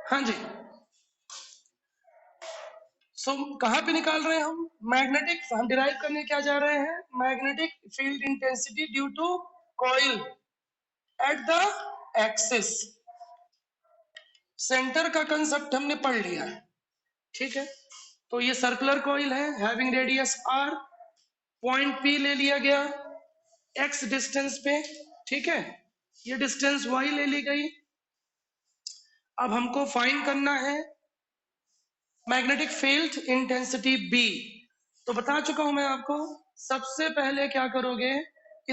हाँ जी। कहाँ पे निकाल रहे हैं हम? मैग्नेटिक, हम डिराइव करने क्या जा रहे हैं? Magnetic field intensity due to coil at the axis. Center का कंसेप्ट हमने पढ़ लिया है, ठीक है। तो ये सर्कुलर कॉइल है having radius R, point P ले लिया गया एक्स डिस्टेंस पे, ठीक है। ये डिस्टेंस वाई ले ली गई। अब हमको फाइंड करना है मैग्नेटिक फील्ड इंटेंसिटी बी। तो बता चुका हूं मैं आपको, सबसे पहले क्या करोगे,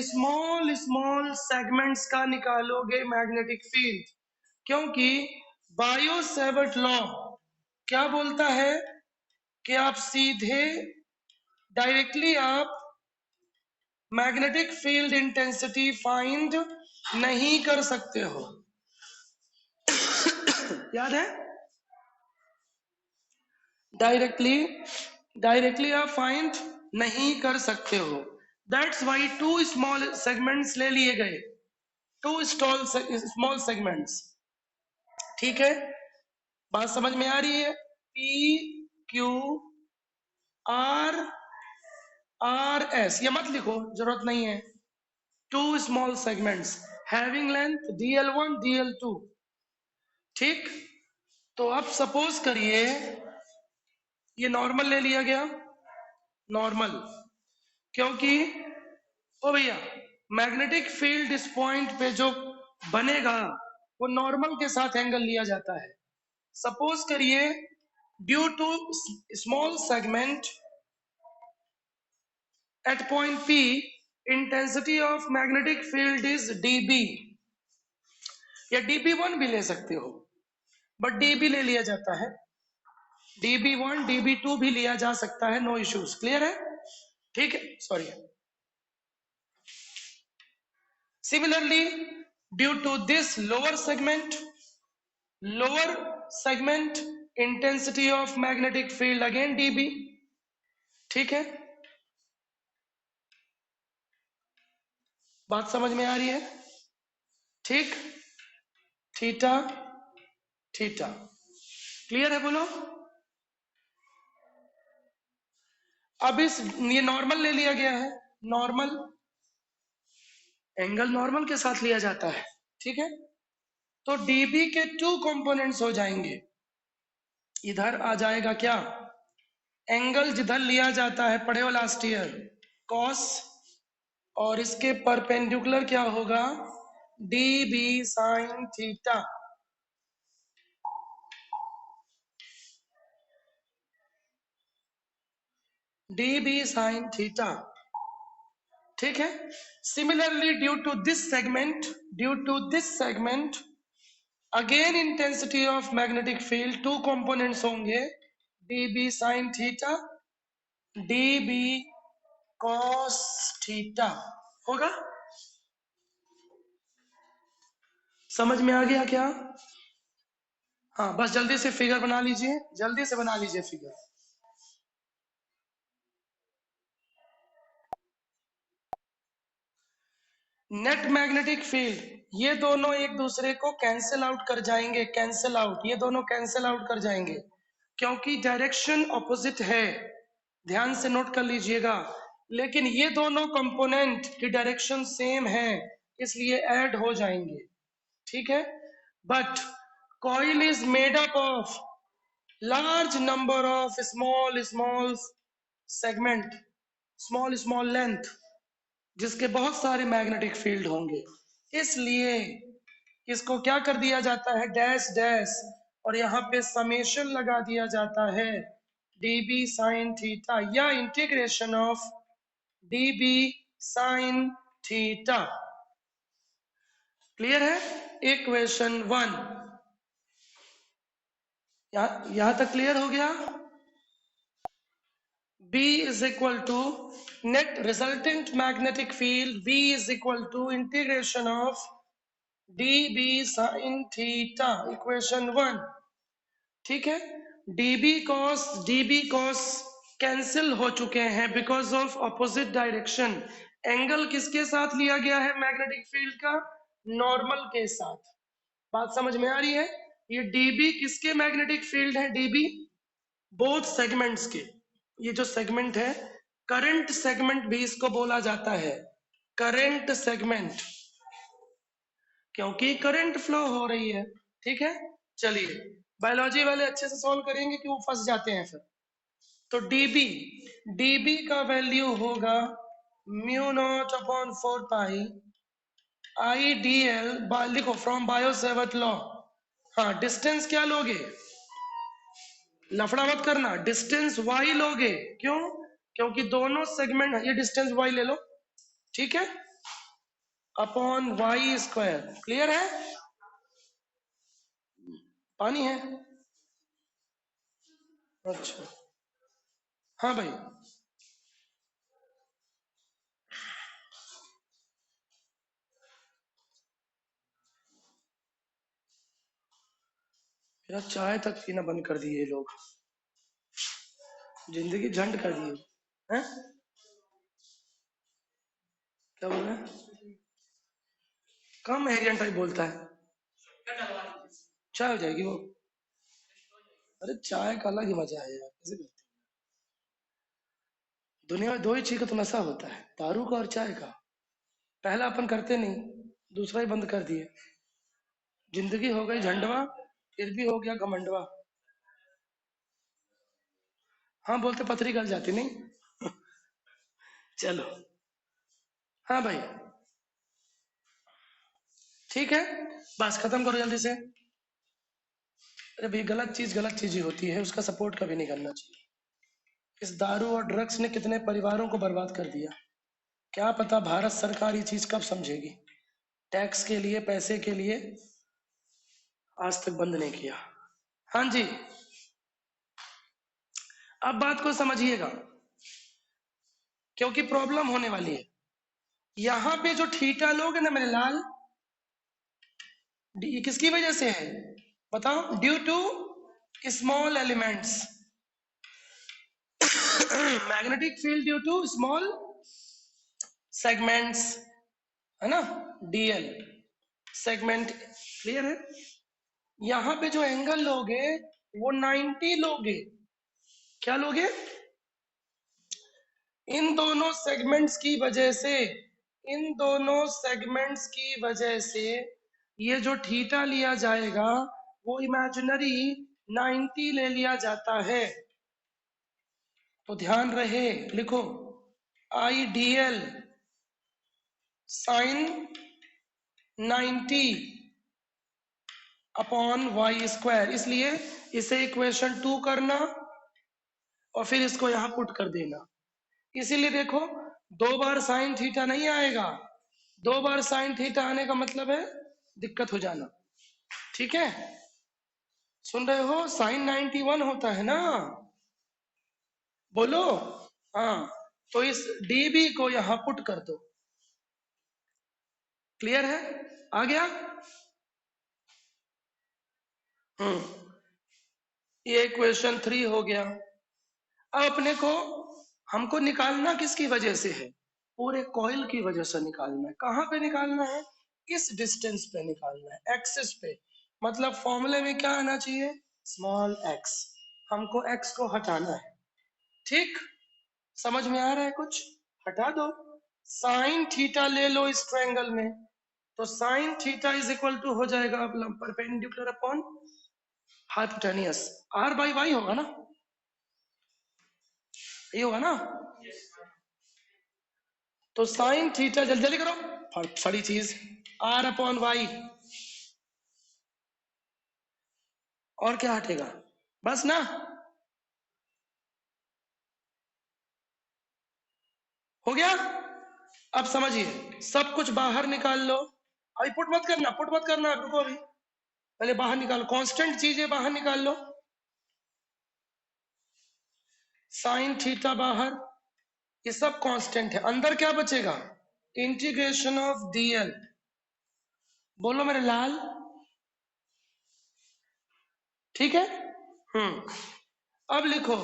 स्मॉल स्मॉल सेगमेंट्स का निकालोगे मैग्नेटिक फील्ड, क्योंकि बायो सेवर्ट लॉ क्या बोलता है कि आप सीधे डायरेक्टली आप मैग्नेटिक फील्ड इंटेंसिटी फाइंड नहीं कर सकते हो। याद है? डायरेक्टली आप फाइंड नहीं कर सकते हो। That's why two small segments ले लिए गए, टू स्मॉल सेगमेंट्स, ठीक है। बात समझ में आ रही है? P Q R R S, ये मत लिखो, जरूरत नहीं है। Two small segments having length dl1 dl2, ठीक। तो अब सपोज करिए ये नॉर्मल ले लिया गया, नॉर्मल, क्योंकि ओ भैया मैग्नेटिक फील्ड इस पॉइंट पे जो बनेगा वो नॉर्मल के साथ एंगल लिया जाता है। सपोज करिए due to small segment at point P intensity of magnetic field is dB, या dB1 भी ले सकते हो, बट dB ले लिया जाता है। dB1 dB2 भी लिया जा सकता है, नो इश्यूज, क्लियर है? ठीक है, sorry. Similarly due to this lower segment intensity of magnetic field again dB, ठीक है। बात समझ में आ रही है? ठीक, थीटा थीटा, क्लियर है? बोलो। अब ये नॉर्मल ले लिया गया है, नॉर्मल एंगल नॉर्मल के साथ लिया जाता है, ठीक है। तो dB के टू कंपोनेंट्स हो जाएंगे, इधर आ जाएगा क्या, एंगल जिधर लिया जाता है, पढ़े हो लास्ट ईयर, कॉस, और इसके परपेंडिकुलर क्या होगा, dB sine theta, dB sine theta, ठीक है। Similarly due to this segment again intensity of magnetic field two components होंगे, dB sine theta dB cos theta होगा। समझ में आ गया क्या? हाँ, बस जल्दी से फिगर बना लीजिए, जल्दी से बना लीजिए फिगर। नेट मैग्नेटिक फील्ड, ये दोनों एक दूसरे को कैंसिल आउट कर जाएंगे, कैंसिल आउट, ये दोनों कैंसिल आउट कर जाएंगे, क्योंकि डायरेक्शन ऑपोजिट है, ध्यान से नोट कर लीजिएगा। लेकिन ये दोनों कंपोनेंट की डायरेक्शन सेम है, इसलिए ऐड हो जाएंगे, ठीक है। But coil is made up of large number of small segment, small length, जिसके बहुत सारे मैग्नेटिक फील्ड होंगे, इसलिए इसको क्या कर दिया जाता है, डैश डैश, और यहाँ पे समेशन लगा दिया जाता है dB साइन थीटा, या integration of dB sine theta, clear है? इक्वेशन 1 यहां तक क्लियर हो गया? B is equal to net resultant magnetic field, B is equal to integration of dB sin theta, equation 1, ठीक है। dB cos कैंसिल हो चुके हैं because of opposite direction. Angle किसके साथ लिया गया है मैग्नेटिक फील्ड का, नॉर्मल के साथ। बात समझ में आ रही है? ये डीबी किसके मैग्नेटिक फील्ड है? डीबी बोथ सेगमेंट्स के। ये जो सेगमेंट है, करंट सेगमेंट भी इसको बोला जाता है, करंट सेगमेंट, क्योंकि करंट फ्लो हो रही है। ठीक है, चलिए बायोलॉजी वाले अच्छे से सॉल्व करेंगे कि वो फंस जाते हैं फिर। तो डीबी, डीबी का वैल्यू होगा म्यू नॉट अपॉन 4 पाई आई डी एल, लिखो फ्रॉम बायो सेवर्ट लॉ। हाँ, डिस्टेंस क्या लोगे? लफड़ा मत करना, डिस्टेंस वाई लोगे। क्यों? क्योंकि दोनों सेगमेंट, ये डिस्टेंस वाई ले लो, ठीक है, अपॉन वाई स्क्वायर। क्लियर है? पानी है? अच्छा, हाँ भाई। मेरा चाय तक पीना बंद कर दिए ये लोग, जिंदगी झंड कर दी है। क्या बोल रहे हैं? कम एरियन टाइप बोलता है, चाय हो जाएगी वो। अरे चाय का अलग ही मजा है यार, कैसे करते हैं? दुनिया में दो ही चीज का तो नशा होता है, दारू का और चाय का। पहला अपन करते नहीं, दूसरा ही बंद कर दिए। जिंदगी हो गई झंडवा, फिर भी हो गया घमंडवा। हाँ बोलते पथरी गल जाती नहीं। चलो, हाँ भाई, ठीक है, बस खत्म करो जल्दी से। अरे भाई, गलत चीज ही होती है, उसका सपोर्ट कभी नहीं करना चाहिए। इस दारू और ड्रग्स ने कितने परिवारों को बर्बाद कर दिया, क्या पता भारत सरकार ये चीज कब समझेगी। टैक्स के लिए, पैसे के लिए आज तक बंद नहीं किया। हाँ जी, अब बात को समझिएगा, क्योंकि प्रॉब्लम होने वाली है। यहां पे जो थीटा लोग है ना मेरे लाल, ये किसकी वजह से है बताओ? Due to small elements, magnetic field due to small segments, है ना, डीएल सेगमेंट। क्लियर है? यहां पे जो एंगल लोगे वो 90 लोगे। क्या लोगे? इन दोनों सेगमेंट्स की वजह से, इन दोनों सेगमेंट्स की वजह से ये जो थीटा लिया जाएगा वो इमेजिनरी 90 ले लिया जाता है। तो ध्यान रहे, लिखो I D L sine 90 upon Y square. इसलिए इसे इक्वेशन 2 करना और फिर इसको यहां पुट कर देना। इसीलिए देखो, दो बार साइन थीटा नहीं आएगा, दो बार साइन थीटा आने का मतलब है दिक्कत हो जाना। ठीक है, सुन रहे हो? साइन 91 होता है ना, बोलो। हाँ, तो इस डीबी को यहां पुट कर दो। क्लियर है? आ गया? ये क्वेश्चन 3 हो गया। अब अपने को, हमको निकालना किसकी वजह से है? पूरे कॉइल की वजह से निकालना है। कहां पे निकालना है? इस डिस्टेंस पे निकालना है, एक्सिस पे। मतलब फॉर्मूले में क्या आना चाहिए? Small x. हमको एक्स को हटाना है। ठीक, समझ में आ रहा है कुछ? हटा दो, साइन थीटा ले लो इस ट्रायंगल में, तो sine theta is equal to हो जाएगा perpendicular upon hypotenuse, R by Y होगा ना, ये होगा ना। तो साइन थीटा, जल्दी जल्दी करो, सारी चीज आर अपॉन वाई, और क्या हटेगा? बस ना, हो गया। अब समझिए, सब कुछ बाहर निकाल लो। अभी पुट मत करना, पुट मत करना, रुको अभी, पहले बाहर निकालो, कांस्टेंट चीजें बाहर निकाल लो। साइन थीटा बाहर, ये सब कांस्टेंट है। अंदर क्या बचेगा? Integration of DL. बोलो मेरे लाल, ठीक है। अब लिखो,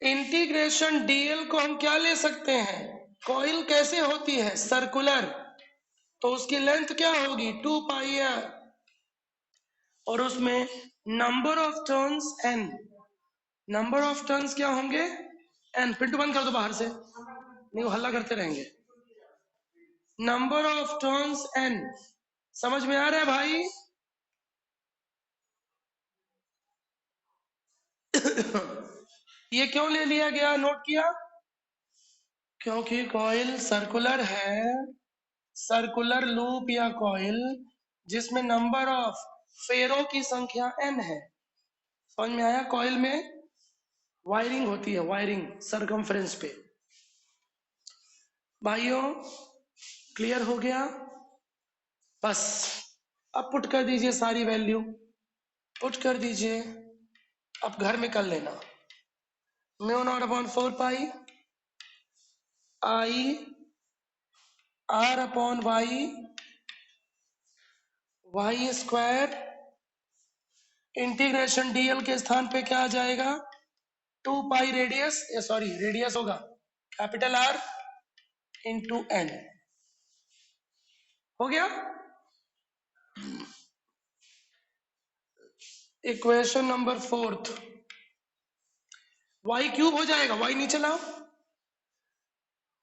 इंटीग्रेशन डीएल को हम क्या ले सकते हैं? कॉइल कैसे होती है? सर्कुलर, तो उसकी लेंथ क्या होगी? 2 पाई आर। और उसमें number of turns n, number of turns क्या होंगे n। पिंटू बंद कर दो बाहर से, नहीं वो हल्ला करते रहेंगे। नंबर ऑफ टर्न्स n, समझ में आ रहा है भाई? ये क्यों ले लिया गया, नोट किया? क्योंकि कॉइल सर्कुलर है, सर्कुलर लूप या कॉइल जिसमें नंबर ऑफ फेरों की संख्या n है। समझ में आया? कॉइल में वायरिंग होती है, वायरिंग सरकमफ्रेंस पे। भाइयों क्लियर हो गया? बस अब पुट कर दीजिए सारी वैल्यू, पुट कर दीजिए, अब घर में कर लेना। Mu not upon 4 pi I R upon Y square integration DL के स्थान पे क्या आ जाएगा, 2 पाई रेडियस, सॉरी रेडियस होगा कैपिटल आर इंटू एन। हो गया? इक्वेशन नंबर 4, वाई क्यूब हो जाएगा, वाई नीचे लाओ,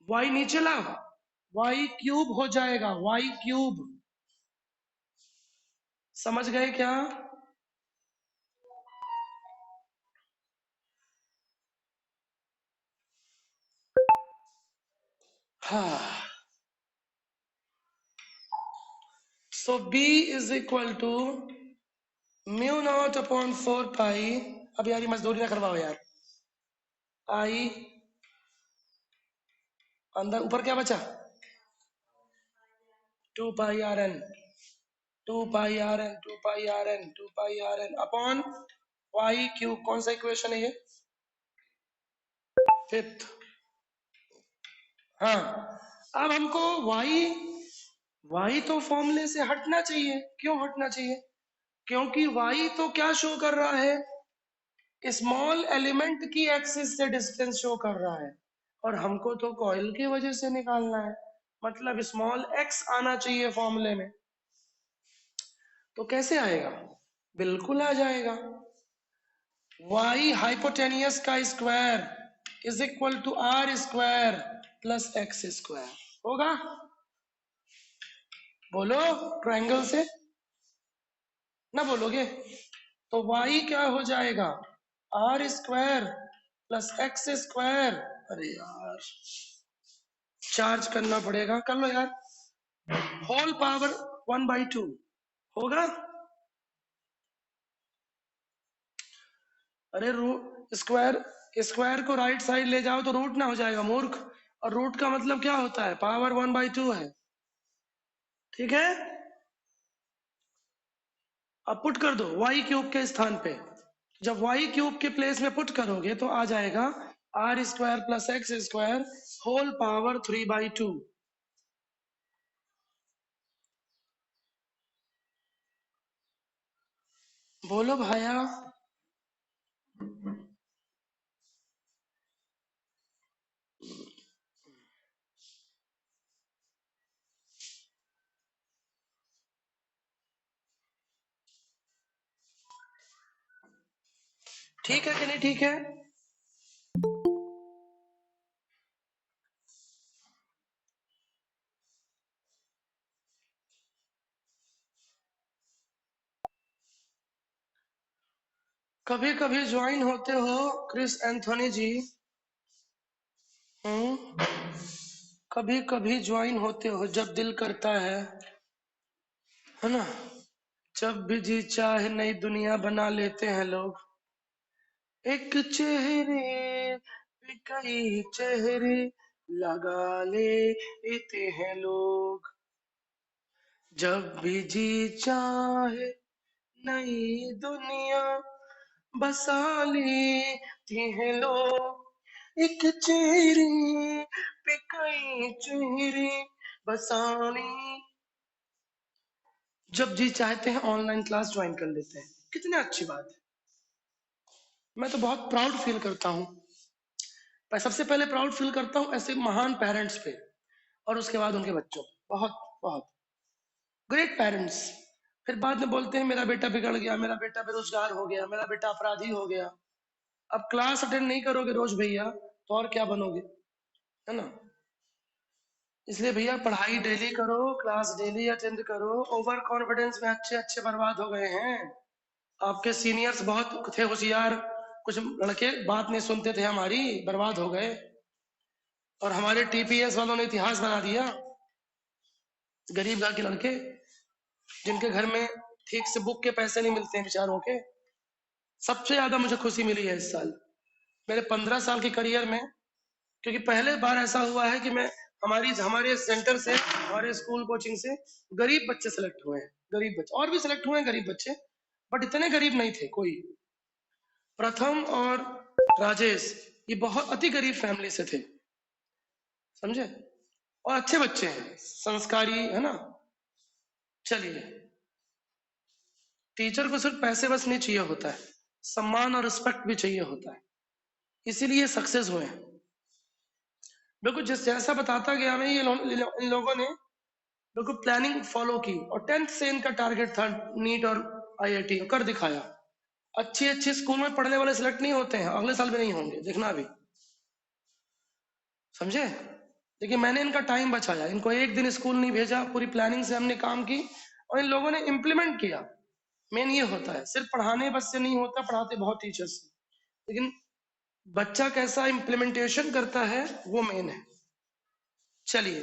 वाई नीचे लाओ, वाई क्यूब हो जाएगा, वाई क्यूब। समझ गए क्या? हाँ, so B is equal to mu not upon 4 pi, अब यार ये मजदूरी ना करवाओ यार, आई अंदर ऊपर क्या बचा, 2 pi r n, 2 pi r n, 2 pi r n, 2 pi r n upon y cube. कौन सा इक्वेशन है ये, 5th। हाँ, अब हमको y तो फॉर्मूले से हटना चाहिए। क्यों हटना चाहिए? क्योंकि y तो क्या शो कर रहा है, स्मॉल एलिमेंट की एक्सिस से डिस्टेंस शो कर रहा है, और हमको तो कॉइल की वजह से निकालना है, मतलब स्मॉल x आना चाहिए फॉर्मूले में। तो कैसे आएगा? बिल्कुल आ जाएगा, y हाइपोटेनियस का square is equal to R square plus X square होगा। बोलो ट्रायंगल से, ना बोलोगे? तो y क्या हो जाएगा, R square plus X square. अरे यार चार्ज करना पड़ेगा, कर लो यार, होल पावर 1/2 होगा। अरे रूट स्क्वायर, स्क्वायर को राइट साइड ले जाओ तो रूट ना हो जाएगा मूर्ख, और रूट का मतलब क्या होता है, पावर 1/2 है। ठीक है, अब पुट कर दो y क्यूब के स्थान पे, जब y क्यूब के प्लेस में पुट करोगे तो आ जाएगा R square plus X square whole power 3/2। बोलो भाया। ठीक है कि नहीं ठीक है? कभी कभी ज्वाइन होते हो क्रिस एंथोनी जी। कभी कभी ज्वाइन होते हो जब दिल करता है ना? जब भी जी चाहे नई दुनिया बना लेते हैं लोग, एक चेहरे पे कई चेहरे लगा लेते हैं लोग। जब भी जी चाहे नई दुनिया बसा लेते हैं लोग, एक चेहरे पे कई चेहरे बसाने। जब जी चाहते हैं ऑनलाइन क्लास ज्वाइन कर लेते हैं, कितनी अच्छी बात है। मैं तो बहुत प्राउड फील करता हूँ, मैं सबसे पहले प्राउड फील करता हूँ ऐसे महान पेरेंट्स पे, और उसके बाद उनके बच्चों पे। बहुत बहुत ग्रेट पेरेंट्स, फिर बाद में बोलते हैं मेरा बेटा बिगड़ गया, मेरा बेटा बेरोजगार हो गया, मेरा बेटा अपराधी हो गया। अब क्लास अटेंड नहीं करोगे रोज भैया तो और क्या बनोगे, है ना। इसलिए भैया पढ़ाई डेली करो, क्लास डेली अटेंड करो। ओवर कॉन्फिडेंस में अच्छे अच्छे बर्बाद हो गए हैं। आपके सीनियर्स बहुत थे होशियार, कुछ लड़के बात नहीं सुनते थे हमारी, बर्बाद हो गए। और हमारे टीपीएस वालों ने इतिहास बना दिया। गरीब घर के लड़के जिनके घर में ठीक से बुक के पैसे नहीं मिलते हैं बेचारों के। सबसे ज्यादा मुझे खुशी मिली है इस साल मेरे 15 साल के करियर में, क्योंकि पहले बार ऐसा हुआ है कि मैं हमारे सेंटर से, हमारे स्कूल कोचिंग से गरीब बच्चे सेलेक्ट हुए हैं। गरीब बच्चे और भी सेलेक्ट हुए हैं, गरीब बच्चे, बट इतने गरीब नहीं थे कोई। प्रथम और राजेश ये बहुत अति गरीब फैमिली से थे, समझे, और अच्छे बच्चे हैं, संस्कारी, है ना। चलिए, टीचर को सिर्फ पैसे बस नहीं चाहिए होता है, सम्मान और रिस्पेक्ट भी चाहिए होता है, इसीलिए सक्सेस हुए हैं। बिल्कुल जिस जैसा बताता गया मैं, इन लोगों ने बिल्कुल प्लानिंग फॉलो की, और 10th से इनका टारगेट था नीट और आईआईटी कर दिखाया। अच्छी अच्छी स्कूल में पढ़ने वाले सिलेक्ट नहीं होते हैं, अगले साल भी नहीं होंगे, देखना अभी, समझे। देखिए मैंने इनका टाइम बचाया, इनको एक दिन स्कूल नहीं भेजा, पूरी प्लानिंग से हमने काम की और इन लोगों ने इम्प्लीमेंट किया। मेन ये होता है, सिर्फ पढ़ाने बस से नहीं होता, पढ़ाते बहुत टीचर्स, लेकिन बच्चा कैसा इम्प्लीमेंटेशन करता है वो मेन है। चलिए,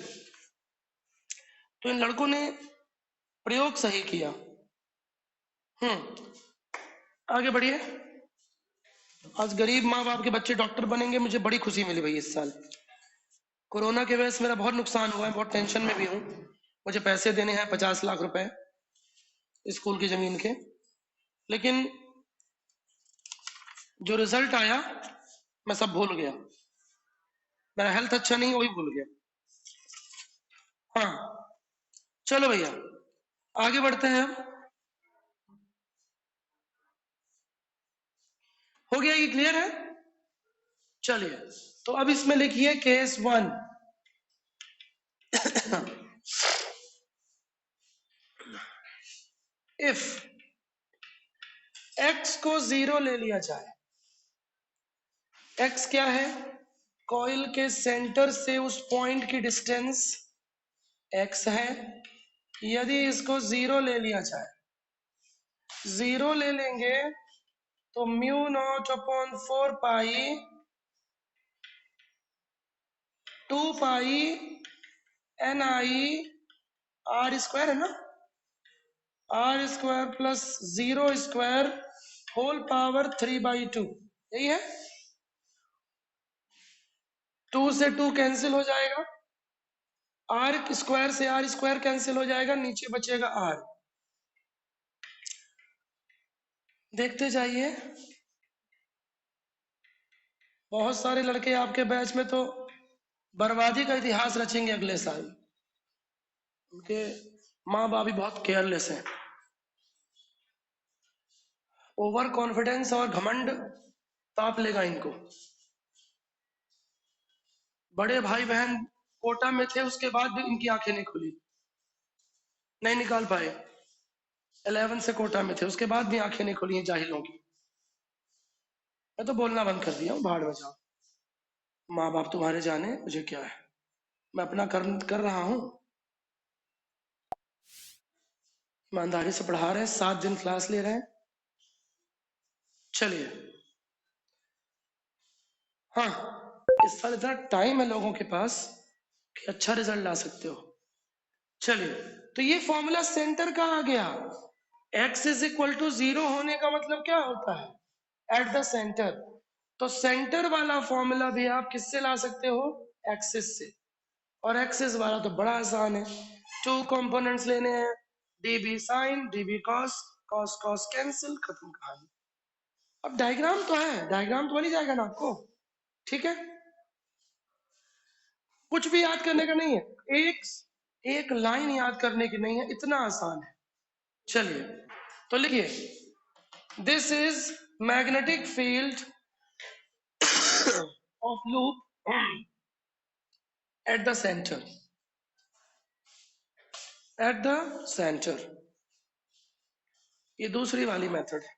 तो इन लड़कों ने प्रयोग सही किया। आगे बढ़िए। आज गरीब माँ बाप के बच्चे डॉक्टर बनेंगे, मुझे बड़ी खुशी मिली भाई इस साल। कोरोना की वजह से मेरा बहुत नुकसान हुआ है, बहुत टेंशन में भी हूँ। मुझे पैसे देने हैं 50 लाख रुपए स्कूल की जमीन के, लेकिन जो रिजल्ट आया मैं सब भूल गया। मेरा हेल्थ अच्छा नहीं, वही भूल गया। हाँ, चलो भैया आगे बढ़ते हैं। हो गया, ये क्लियर है। चलिए, तो अब इसमें लिखिए केस 1। इफ x को 0 ले लिया जाए, x क्या है, कॉइल के सेंटर से उस पॉइंट की डिस्टेंस x है। यदि इसको 0 ले लिया जाए, 0 ले लेंगे तो mu not upon 4 pi 2 pi NI r² है ना, r² प्लस 0² होल पावर 3/2, यही है। 2 से 2 कैंसिल हो जाएगा, r² से r² कैंसिल हो जाएगा, नीचे बचेगा r। देखते जाइए, बहुत सारे लड़के आपके बैच में तो बर्बादी का इतिहास रचेंगे अगले साल। उनके माँ बाप भी बहुत केयरलेस हैं। ओवर कॉन्फिडेंस और घमंड ताप लेगा इनको। बड़े भाई बहन कोटा में थे, उसके बाद भी इनकी आंखें नहीं खुली, नहीं निकाल पाए। 11 से कोटा में थे, उसके बाद भी आंखें नहीं खुली हैं जाहिलों की। मैं तो बोलना बंद कर दिया हूँ, भाड़ में जाओ, माँ बाप तुम्हारे जाने, मुझे क्या है, मैं अपना कर रहा हूँ। ईमानदारी से पढ़ा रहे हैं, 7 दिन क्लास ले रहे हैं। चलिए, हाँ, इस साल इतना टाइम है लोगों के पास कि अच्छा रिजल्ट ला सकते हो। चलिए, तो ये फॉर्मूला सेंटर का आ गया। x इज इक्वल टू 0 होने का मतलब क्या होता है, एट द सेंटर। तो सेंटर वाला फॉर्मूला भी आप किससे ला सकते हो, एक्सिस से। और एक्सिस वाला तो बड़ा आसान है, 2 कंपोनेंट्स लेने हैं, db sine db cos, cos cos cancel, खत्म कहानी। अब डायग्राम तो है, डायग्राम तो बन ही जाएगा ना आपको, ठीक है। कुछ भी याद करने का नहीं है, एक लाइन याद करने की नहीं है, इतना आसान है। चलिए, तो लिखिए, this is magnetic field of loop at the centre, at the centre. ये दूसरी वाली मेथड है।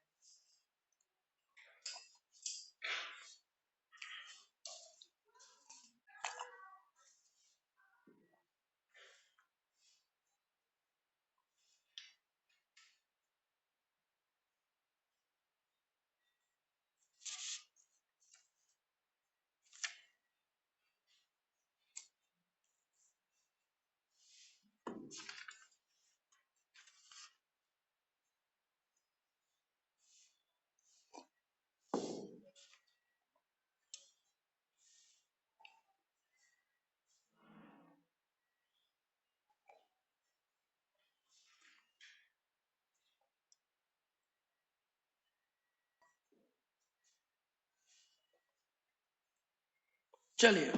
चलिए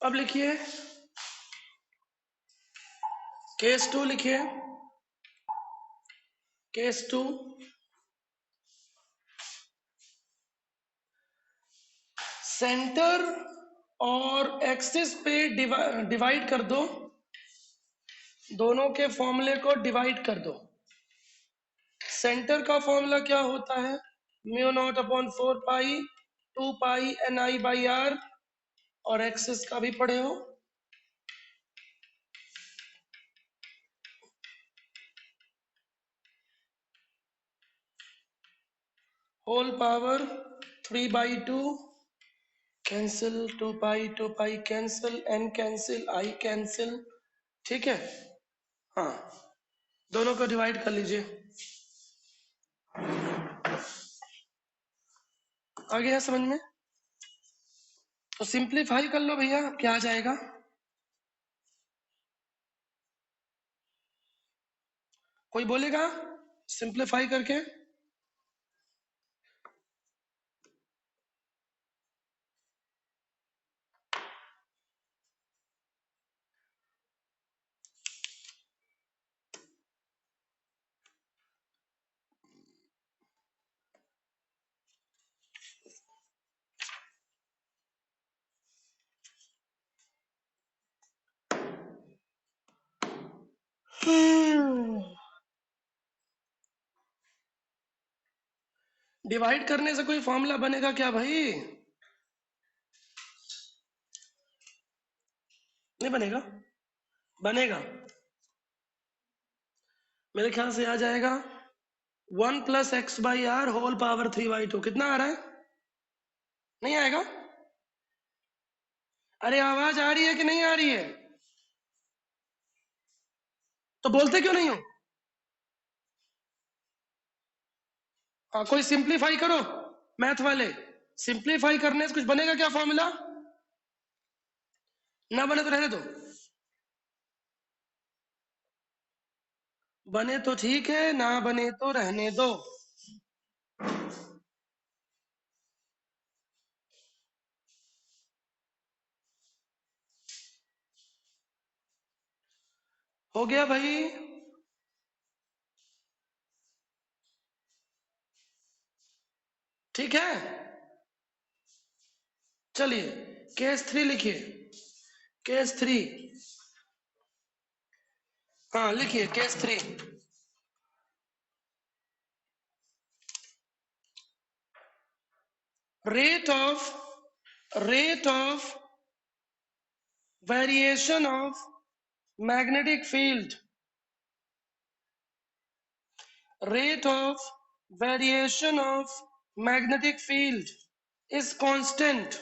अब लिखिए केस 2 लिखिए। केस 2, सेंटर और एक्सिस पे डिवाइड कर दो, दोनों के फॉर्मूले को डिवाइड कर दो। सेंटर का फॉर्मूला क्या होता है? Mu not upon 4 pi 2 pi N I by R, और एक्सिस का भी पढ़े हो। Whole power 3 by 2, cancel 2 pi cancel, N cancel, I cancel. ठीक है, हाँ, दोनों को डिवाइड कर लीजिए। आ गया समझ में? तो सिंप्लीफाई कर लो भैया, क्या आ जाएगा? कोई बोलेगा सिंप्लीफाई करके? डिवाइड करने से कोई फॉर्मूला बनेगा क्या भाई? नहीं बनेगा? बनेगा। मेरे ख्याल से आ जाएगा 1 plus X by R whole power 3 by 2। कितना आ रहा है? नहीं आएगा? अरे आवाज आ रही है कि नहीं आ रही है? तो बोलते क्यों नहीं हो? हाँ, कोई सिंप्लीफाई करो, मैथ वाले। सिंप्लीफाई करने से कुछ बनेगा क्या फॉर्मूला? ना बने तो रहने दो। बने तो ठीक है, ना बने तो रहने दो। हो गया भाई? ठीक है, चलिए केस 3 लिखिए। केस 3, हाँ लिखिए case 3। rate of variation of magnetic field, rate of variation of magnetic field is constant।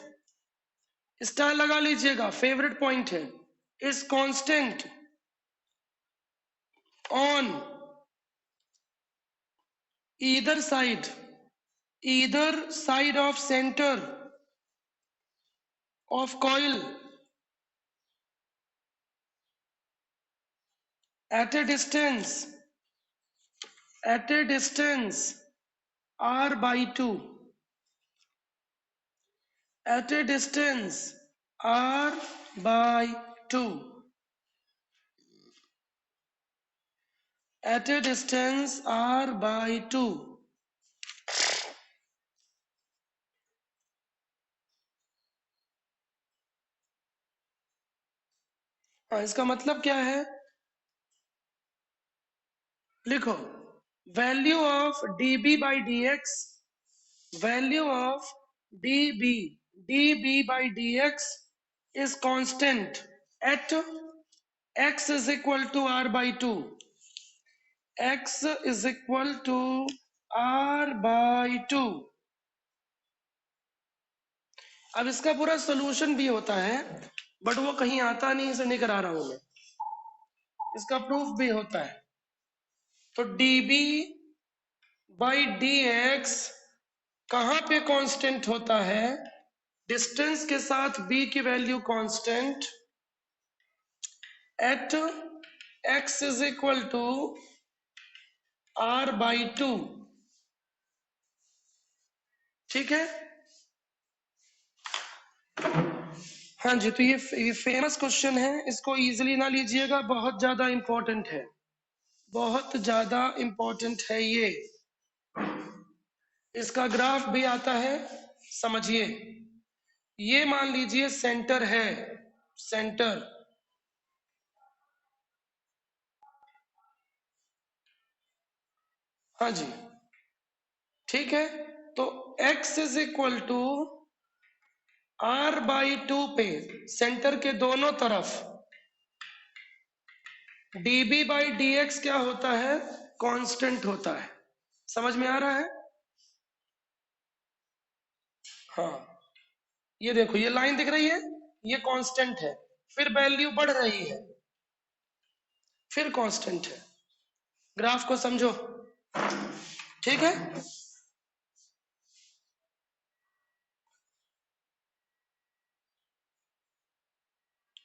Star लगा लीजिएगा, फेवरेट पॉइंट है। is constant on either side, either side of center of coil at a distance, at a distance r by 2, at a distance r by 2, at a distance r by 2। हाँ, इसका मतलब क्या है? लिखो, value of dB by dx, value of dB by dx is constant at x is equal to r by 2, x is equal to r by 2। अब इसका पूरा solution भी होता है, बट वो कहीं आता नहीं, इसे नहीं करा रहा हूं मैं, इसका प्रूफ भी होता है। तो dB बाई dx कहां पे कांस्टेंट होता है? डिस्टेंस के साथ b की value constant at x is equal to r by 2। ठीक है, हाँ जी। तो ये फेमस क्वेश्चन है, इसको इजीली ना लीजिएगा, बहुत ज्यादा इंपॉर्टेंट है, बहुत ज्यादा इंपॉर्टेंट है ये। इसका ग्राफ भी आता है, समझिए। ये मान लीजिए सेंटर है, सेंटर, हाँ जी, ठीक है। तो x is equal to r by 2 पे सेंटर के दोनों तरफ dB बाई dx क्या होता है? कांस्टेंट होता है। समझ में आ रहा है? हाँ, ये देखो, ये लाइन दिख रही है, ये कांस्टेंट है, फिर वैल्यू बढ़ रही है, फिर कांस्टेंट है। ग्राफ को समझो, ठीक है।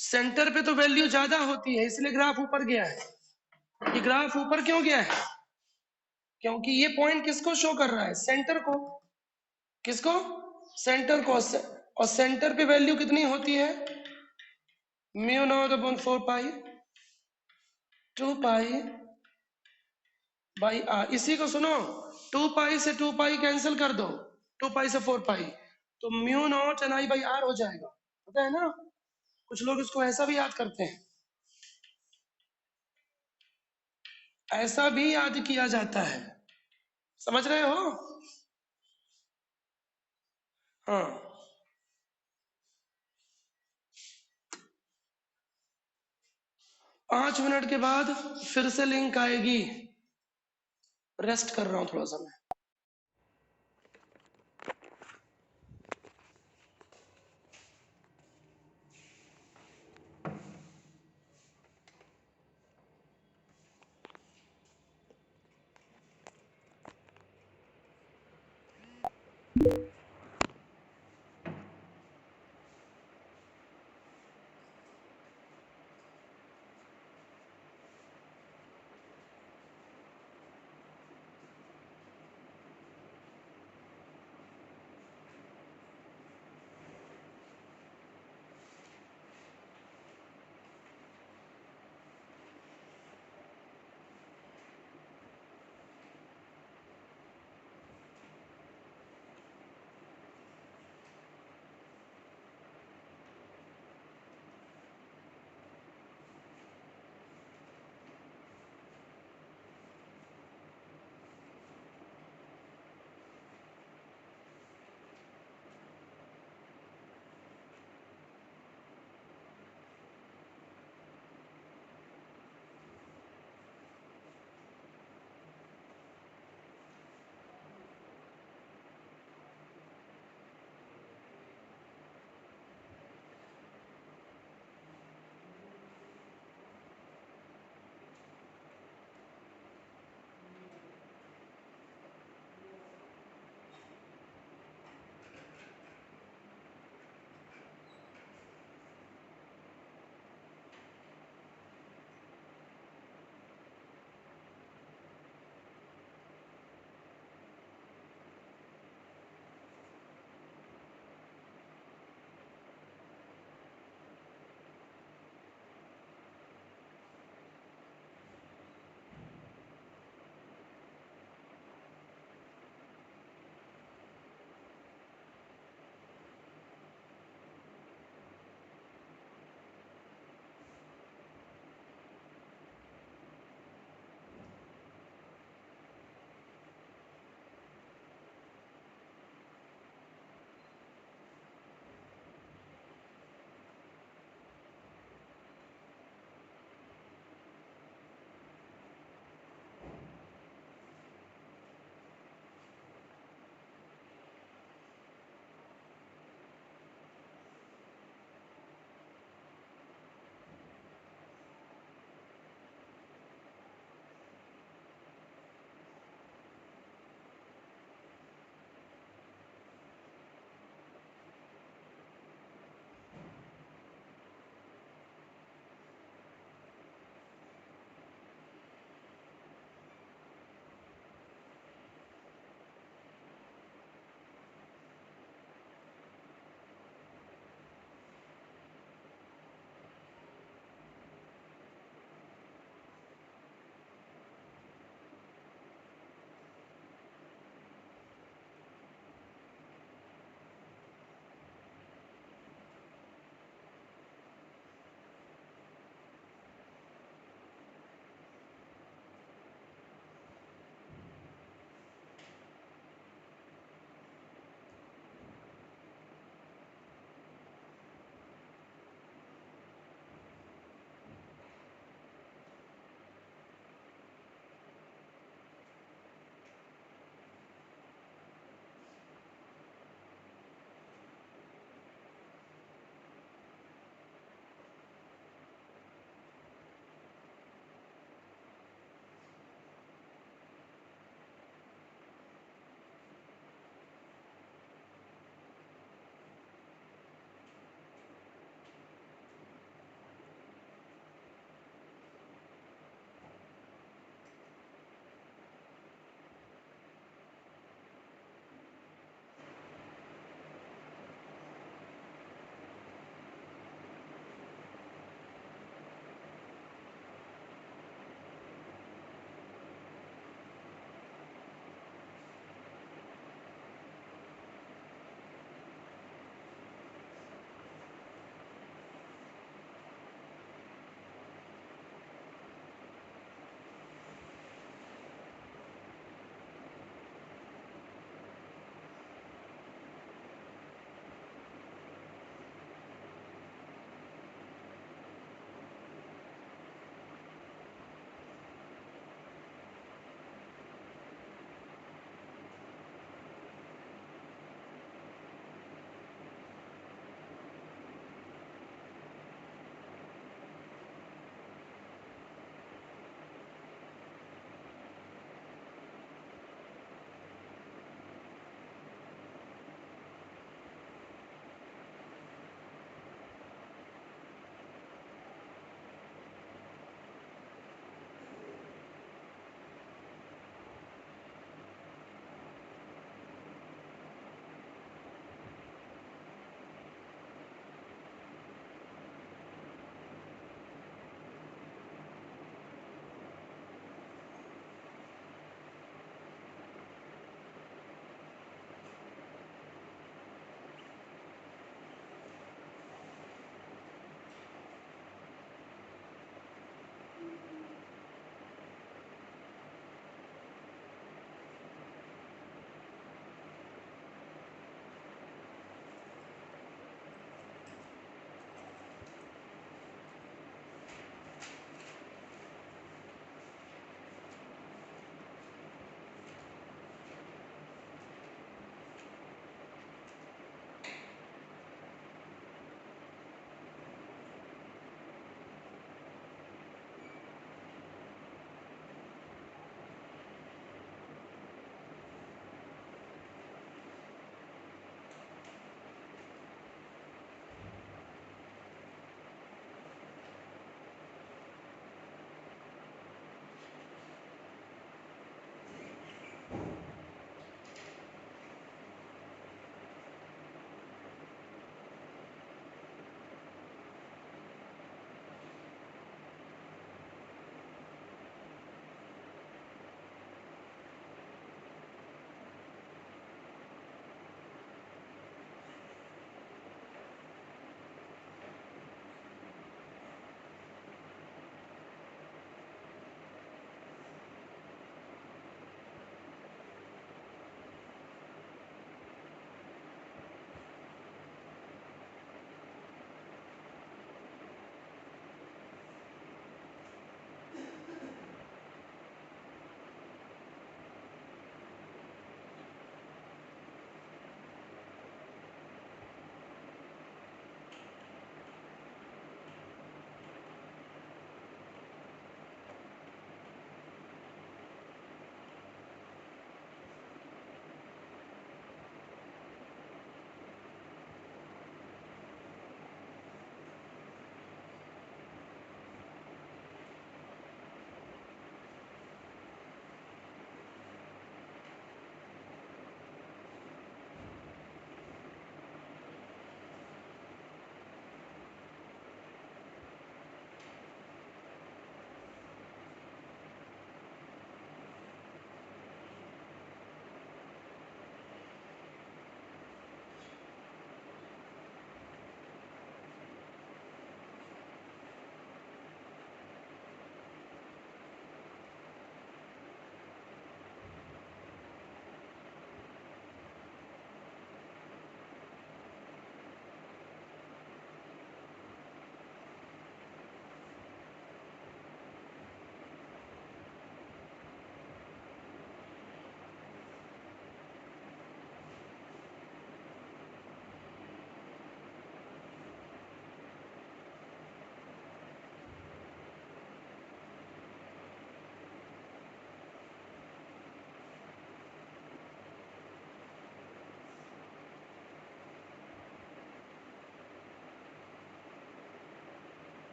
सेंटर पे तो वैल्यू ज्यादा होती है, इसलिए ग्राफ ऊपर गया है। ये ग्राफ ऊपर क्यों गया है? क्योंकि ये पॉइंट किसको शो कर रहा है? सेंटर को। किसको? सेंटर को। और सेंटर पे वैल्यू कितनी होती है? Mu not upon 4 pi 2 pi by R. इसी को सुनो, 2 पाई से 2 पाई कैंसिल कर दो, 2 पाई से 4 पाई, तो mu naught N I by R हो जाएगा। पता है ना, कुछ लोग इसको ऐसा भी याद करते हैं, ऐसा भी याद किया जाता है। समझ रहे हो? हाँ। 5 मिनट के बाद फिर से लिंक आएगी, रेस्ट कर रहा हूं थोड़ा सा मैं।